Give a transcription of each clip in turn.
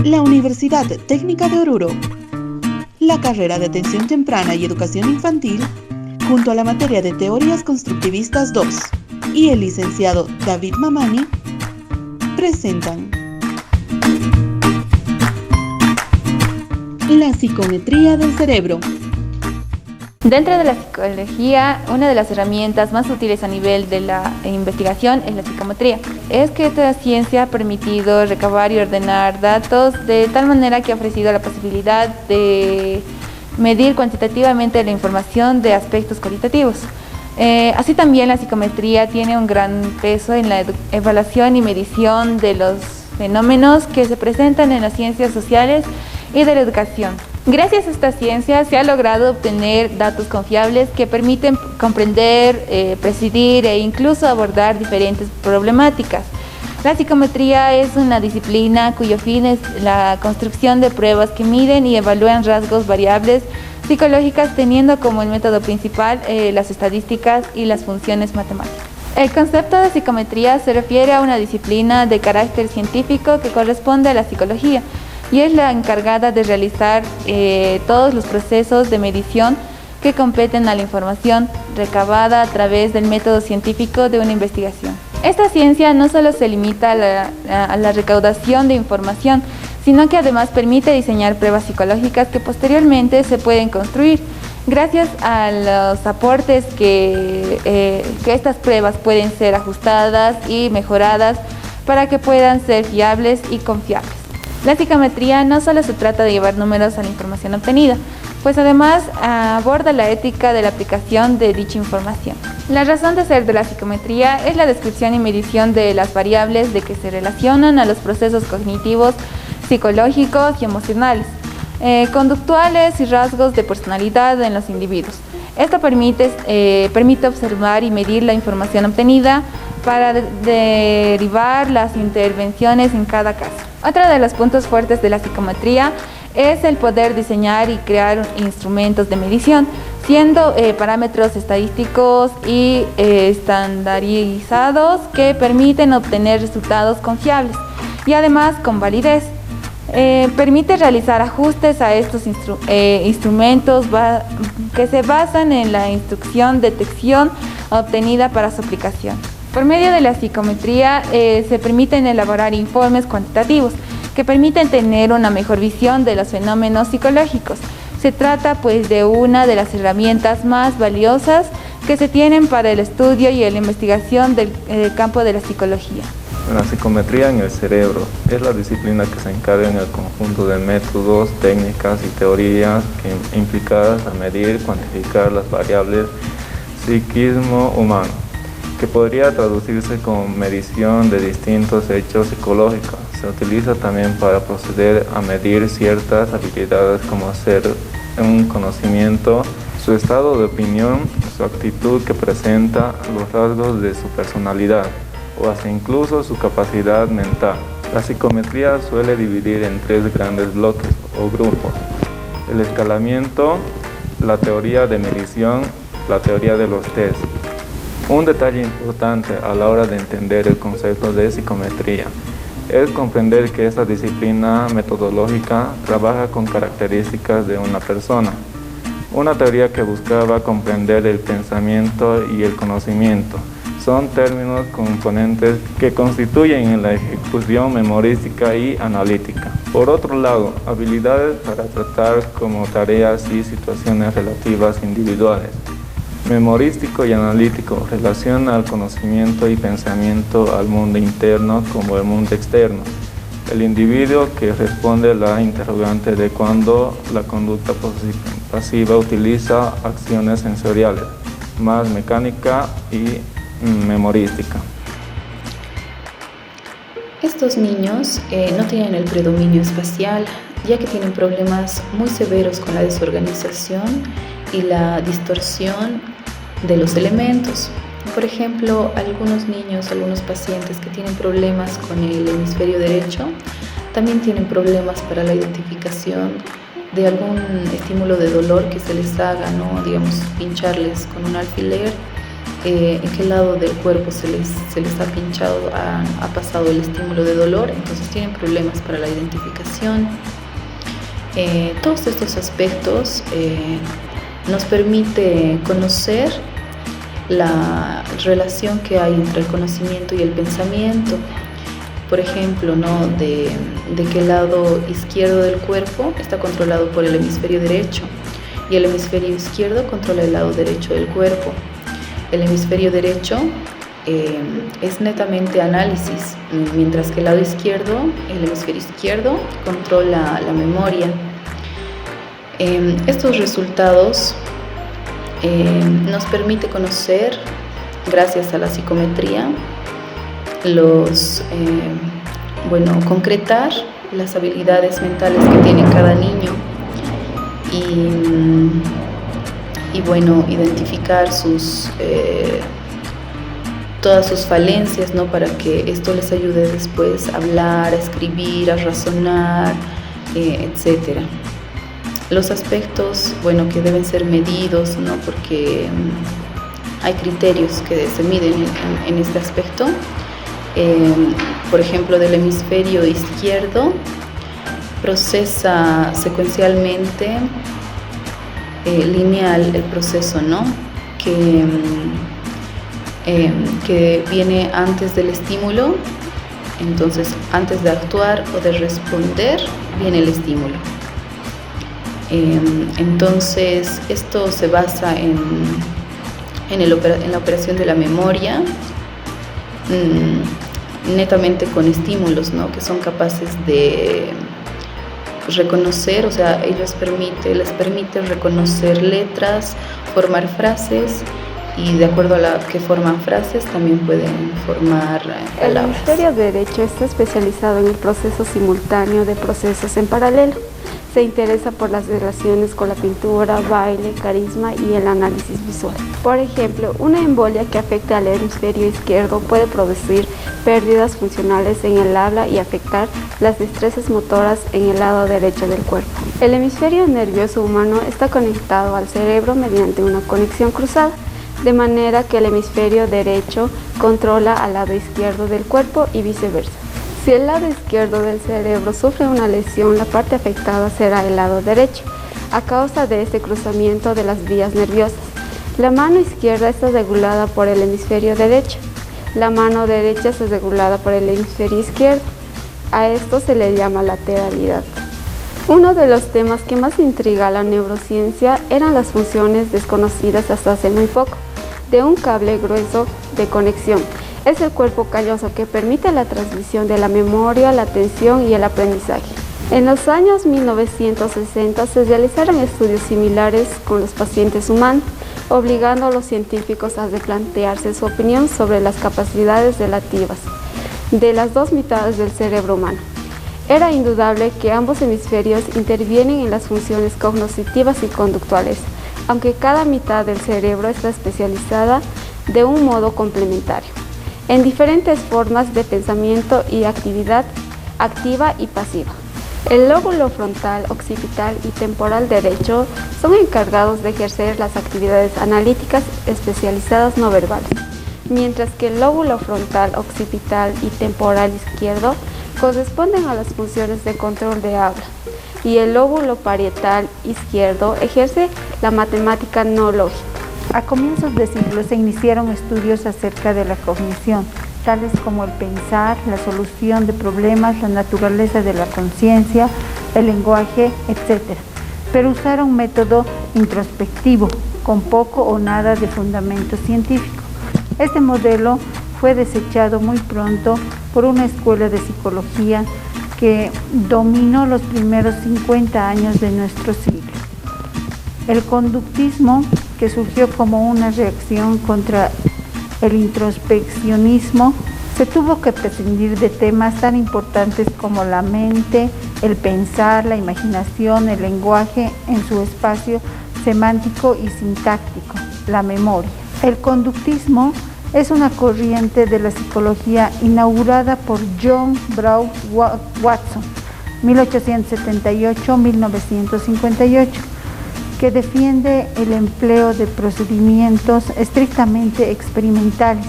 La Universidad Técnica de Oruro, la carrera de Atención Temprana y Educación Infantil, junto a la materia de Teorías Constructivistas 2 y el licenciado David Mamani, presentan la psicometría del cerebro. Dentro de la psicología, una de las herramientas más útiles a nivel de la investigación es la psicometría. Es que esta ciencia ha permitido recabar y ordenar datos de tal manera que ha ofrecido la posibilidad de medir cuantitativamente la información de aspectos cualitativos. Así también la psicometría tiene un gran peso en la evaluación y medición de los fenómenos que se presentan en las ciencias sociales y de la educación. Gracias a esta ciencia se ha logrado obtener datos confiables que permiten comprender, presidir e incluso abordar diferentes problemáticas. La psicometría es una disciplina cuyo fin es la construcción de pruebas que miden y evalúan rasgos variables psicológicas, teniendo como el método principal las estadísticas y las funciones matemáticas. El concepto de psicometría se refiere a una disciplina de carácter científico que corresponde a la psicología y es la encargada de realizar todos los procesos de medición que competen a la información recabada a través del método científico de una investigación. Esta ciencia no solo se limita a la recaudación de información, sino que además permite diseñar pruebas psicológicas que posteriormente se pueden construir. Gracias a los aportes que estas pruebas pueden ser ajustadas y mejoradas para que puedan ser fiables y confiables. La psicometría no solo se trata de llevar números a la información obtenida, pues además aborda la ética de la aplicación de dicha información. La razón de ser de la psicometría es la descripción y medición de las variables de que se relacionan a los procesos cognitivos, psicológicos y emocionales, conductuales y rasgos de personalidad en los individuos. Esto permite observar y medir la información obtenida para derivar las intervenciones en cada caso. Otro de los puntos fuertes de la psicometría es el poder diseñar y crear instrumentos de medición, siendo parámetros estadísticos y estandarizados que permiten obtener resultados confiables y además con validez. Permite realizar ajustes a estos instrumentos que se basan en la instrucción detección obtenida para su aplicación. Por medio de la psicometría se permiten elaborar informes cuantitativos que permiten tener una mejor visión de los fenómenos psicológicos. Se trata pues de una de las herramientas más valiosas que se tienen para el estudio y la investigación del campo de la psicología. La psicometría en el cerebro es la disciplina que se encarga en el conjunto de métodos, técnicas y teorías implicadas a medir, cuantificar las variables psiquismo humano, que podría traducirse como medición de distintos hechos psicológicos. Se utiliza también para proceder a medir ciertas habilidades como ser un conocimiento, su estado de opinión, su actitud que presenta, los rasgos de su personalidad o hasta incluso su capacidad mental. La psicometría suele dividir en tres grandes bloques o grupos: el escalamiento, la teoría de medición, la teoría de los test. Un detalle importante a la hora de entender el concepto de psicometría es comprender que esta disciplina metodológica trabaja con características de una persona. Una teoría que buscaba comprender el pensamiento y el conocimiento. Son términos componentes que constituyen la ejecución memorística y analítica. Por otro lado, habilidades para tratar como tareas y situaciones relativas individuales. Memorístico y analítico relaciona al conocimiento y pensamiento al mundo interno como el mundo externo. El individuo que responde la interrogante de cuando la conducta pasiva utiliza acciones sensoriales, más mecánica y memorística. Estos niños no tienen el predominio espacial, ya que tienen problemas muy severos con la desorganización y la distorsión de los elementos. Por ejemplo, algunos pacientes que tienen problemas con el hemisferio derecho también tienen problemas para la identificación de algún estímulo de dolor que se les haga, ¿no? Digamos, pincharles con un alfiler en qué lado del cuerpo se les ha pinchado, ha pasado el estímulo de dolor, entonces tienen problemas para la identificación. Todos estos aspectos nos permite conocer la relación que hay entre el conocimiento y el pensamiento. Por ejemplo, ¿no? de que el lado izquierdo del cuerpo está controlado por el hemisferio derecho y el hemisferio izquierdo controla el lado derecho del cuerpo. El hemisferio derecho es netamente análisis, mientras que el lado izquierdo, el hemisferio izquierdo, controla la memoria. Estos resultados nos permite conocer, gracias a la psicometría, concretar las habilidades mentales que tiene cada niño y identificar todas sus falencias, ¿no? Para que esto les ayude después a hablar, a escribir, a razonar, etcétera. Los aspectos, que deben ser medidos, ¿no? Porque hay criterios que se miden en este aspecto. Por ejemplo, del hemisferio izquierdo procesa secuencialmente, lineal el proceso, ¿no? Que viene antes del estímulo, entonces antes de actuar o de responder viene el estímulo. Entonces esto se basa en la operación de la memoria, netamente con estímulos, ¿no? Que son capaces de reconocer, o sea, les permite reconocer letras, formar frases, y de acuerdo a la que forman frases también pueden formar palabras. El hemisferio derecho está especializado en el proceso simultáneo de procesos en paralelo. Se interesa por las relaciones con la pintura, baile, carisma y el análisis visual. Por ejemplo, una embolia que afecte al hemisferio izquierdo puede producir pérdidas funcionales en el habla y afectar las destrezas motoras en el lado derecho del cuerpo. El hemisferio nervioso humano está conectado al cerebro mediante una conexión cruzada, de manera que el hemisferio derecho controla al lado izquierdo del cuerpo y viceversa. Si el lado izquierdo del cerebro sufre una lesión, la parte afectada será el lado derecho, a causa de este cruzamiento de las vías nerviosas. La mano izquierda está regulada por el hemisferio derecho. La mano derecha es regulada por el hemisferio izquierdo. A esto se le llama lateralidad. Uno de los temas que más intriga a la neurociencia eran las funciones desconocidas hasta hace muy poco de un cable grueso de conexión. Es el cuerpo calloso que permite la transmisión de la memoria, la atención y el aprendizaje. En los años 1960 se realizaron estudios similares con los pacientes humanos, obligando a los científicos a replantearse su opinión sobre las capacidades relativas de las dos mitades del cerebro humano. Era indudable que ambos hemisferios intervienen en las funciones cognitivas y conductuales, aunque cada mitad del cerebro está especializada de un modo complementario, en diferentes formas de pensamiento y actividad activa y pasiva. El lóbulo frontal, occipital y temporal derecho son encargados de ejercer las actividades analíticas especializadas no verbales, mientras que el lóbulo frontal, occipital y temporal izquierdo corresponden a las funciones de control de habla, y el lóbulo parietal izquierdo ejerce la matemática no lógica. A comienzos de siglo se iniciaron estudios acerca de la cognición, tales como el pensar, la solución de problemas, la naturaleza de la conciencia, el lenguaje, etc. Pero usaron un método introspectivo, con poco o nada de fundamento científico. Este modelo fue desechado muy pronto por una escuela de psicología que dominó los primeros 50 años de nuestro siglo. El conductismo, que surgió como una reacción contra el introspeccionismo, se tuvo que prescindir de temas tan importantes como la mente, el pensar, la imaginación, el lenguaje en su espacio semántico y sintáctico, la memoria. El conductismo es una corriente de la psicología inaugurada por John Brown Watson, 1878-1958, que defiende el empleo de procedimientos estrictamente experimentales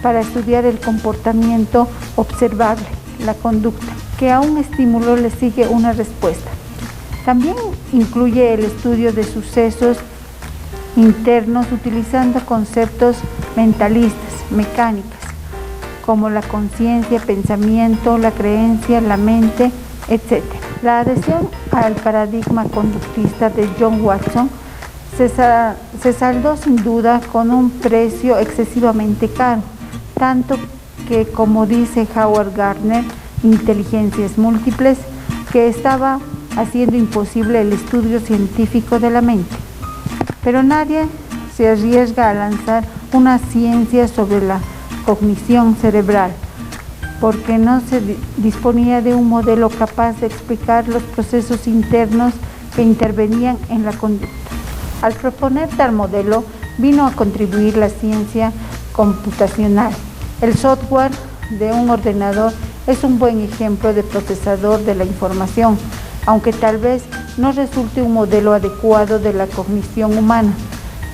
para estudiar el comportamiento observable, la conducta, que a un estímulo le sigue una respuesta. También incluye el estudio de sucesos internos utilizando conceptos mentalistas, mecánicas, como la conciencia, pensamiento, la creencia, la mente, etc. La adhesión al paradigma conductista de John Watson se saldó sin duda con un precio excesivamente caro, tanto que, como dice Howard Gardner, inteligencias múltiples, que estaba haciendo imposible el estudio científico de la mente. Pero nadie se arriesga a lanzar una ciencia sobre la cognición cerebral, porque no se disponía de un modelo capaz de explicar los procesos internos que intervenían en la conducta. Al proponer tal modelo, vino a contribuir la ciencia computacional. El software de un ordenador es un buen ejemplo de procesador de la información, aunque tal vez no resulte un modelo adecuado de la cognición humana.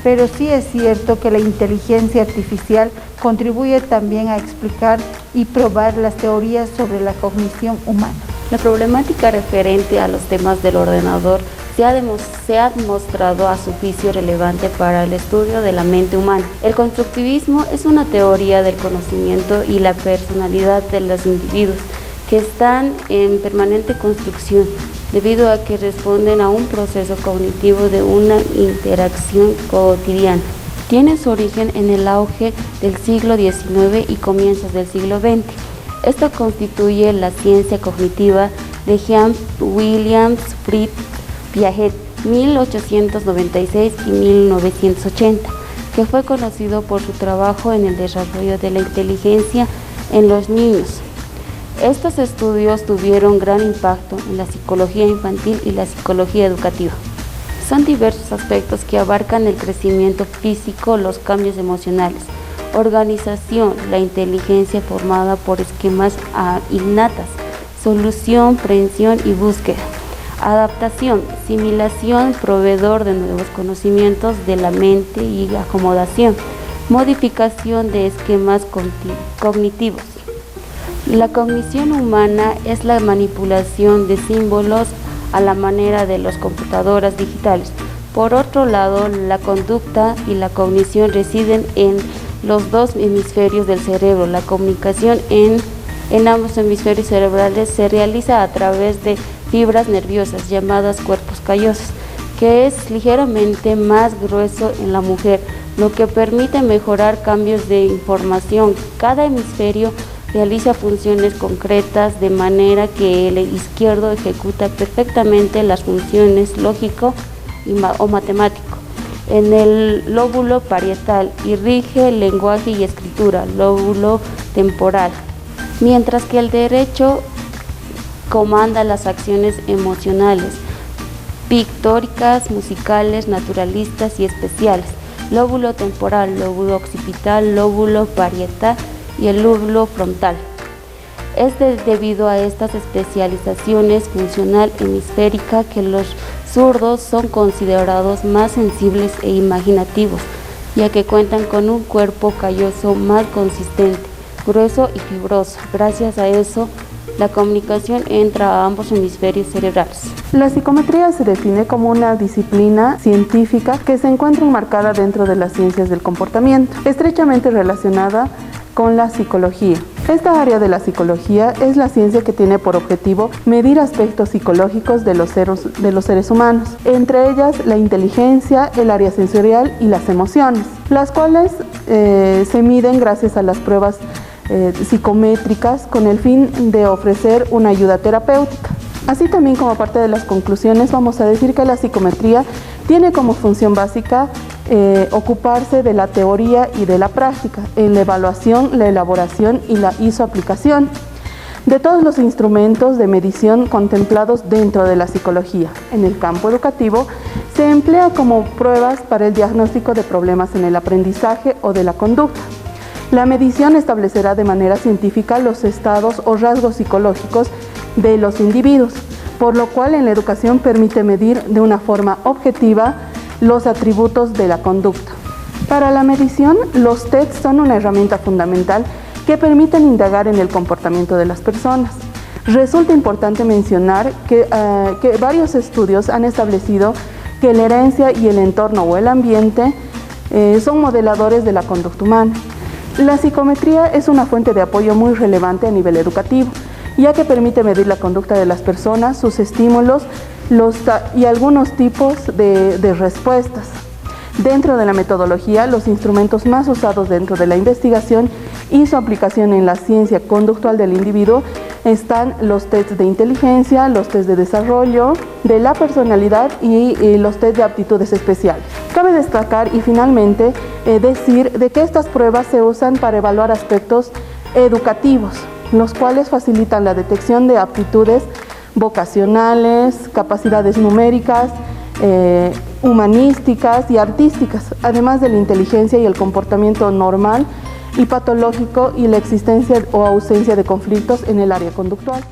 Pero sí es cierto que la inteligencia artificial contribuye también a explicar y probar las teorías sobre la cognición humana. La problemática referente a los temas del ordenador se ha demostrado a su juicio relevante para el estudio de la mente humana. El constructivismo es una teoría del conocimiento y la personalidad de los individuos que están en permanente construcción, debido a que responden a un proceso cognitivo de una interacción cotidiana. Tiene su origen en el auge del siglo XIX y comienzos del siglo XX. Esto constituye la ciencia cognitiva de Jean-William Fritz Piaget, 1896 y 1980, que fue conocido por su trabajo en el desarrollo de la inteligencia en los niños. Estos estudios tuvieron gran impacto en la psicología infantil y la psicología educativa. Son diversos aspectos que abarcan el crecimiento físico, los cambios emocionales, organización, la inteligencia formada por esquemas innatas, solución, prevención y búsqueda, adaptación, asimilación, proveedor de nuevos conocimientos de la mente y acomodación, modificación de esquemas cognitivos. La cognición humana es la manipulación de símbolos a la manera de las computadoras digitales. Por otro lado, la conducta y la cognición residen en los dos hemisferios del cerebro. La comunicación en ambos hemisferios cerebrales se realiza a través de fibras nerviosas llamadas cuerpos callosos, que es ligeramente más grueso en la mujer, lo que permite mejorar cambios de información. Cada hemisferio realiza funciones concretas, de manera que el izquierdo ejecuta perfectamente las funciones lógico o matemático en el lóbulo parietal y rige el lenguaje y escritura, lóbulo temporal, mientras que el derecho comanda las acciones emocionales, pictóricas, musicales, naturalistas y especiales, lóbulo temporal, lóbulo occipital, lóbulo parietal y el lóbulo frontal. Es debido a estas especializaciones funcional hemisférica que los zurdos son considerados más sensibles e imaginativos, ya que cuentan con un cuerpo calloso más consistente, grueso y fibroso. Gracias a eso, la comunicación entra a ambos hemisferios cerebrales. La psicometría se define como una disciplina científica que se encuentra enmarcada dentro de las ciencias del comportamiento, estrechamente relacionada con la psicología. Esta área de la psicología es la ciencia que tiene por objetivo medir aspectos psicológicos de los seres humanos, entre ellas la inteligencia, el área sensorial y las emociones, las cuales se miden gracias a las pruebas psicométricas con el fin de ofrecer una ayuda terapéutica. Así también, como parte de las conclusiones, vamos a decir que la psicometría tiene como función básica ocuparse de la teoría y de la práctica, en la evaluación, la elaboración y su aplicación de todos los instrumentos de medición contemplados dentro de la psicología. En el campo educativo se emplea como pruebas para el diagnóstico de problemas en el aprendizaje o de la conducta. La medición establecerá de manera científica los estados o rasgos psicológicos de los individuos, por lo cual en la educación permite medir de una forma objetiva los atributos de la conducta. Para la medición, los tests son una herramienta fundamental que permiten indagar en el comportamiento de las personas. Resulta importante mencionar que varios estudios han establecido que la herencia y el entorno o el ambiente son modeladores de la conducta humana. La psicometría es una fuente de apoyo muy relevante a nivel educativo, ya que permite medir la conducta de las personas, sus estímulos y algunos tipos de respuestas. Dentro de la metodología, los instrumentos más usados dentro de la investigación y su aplicación en la ciencia conductual del individuo están los tests de inteligencia, los tests de desarrollo, de la personalidad y los tests de aptitudes especiales. Cabe destacar y finalmente decir de que estas pruebas se usan para evaluar aspectos educativos, los cuales facilitan la detección de aptitudes vocacionales, capacidades numéricas, humanísticas y artísticas, además de la inteligencia y el comportamiento normal y patológico y la existencia o ausencia de conflictos en el área conductual.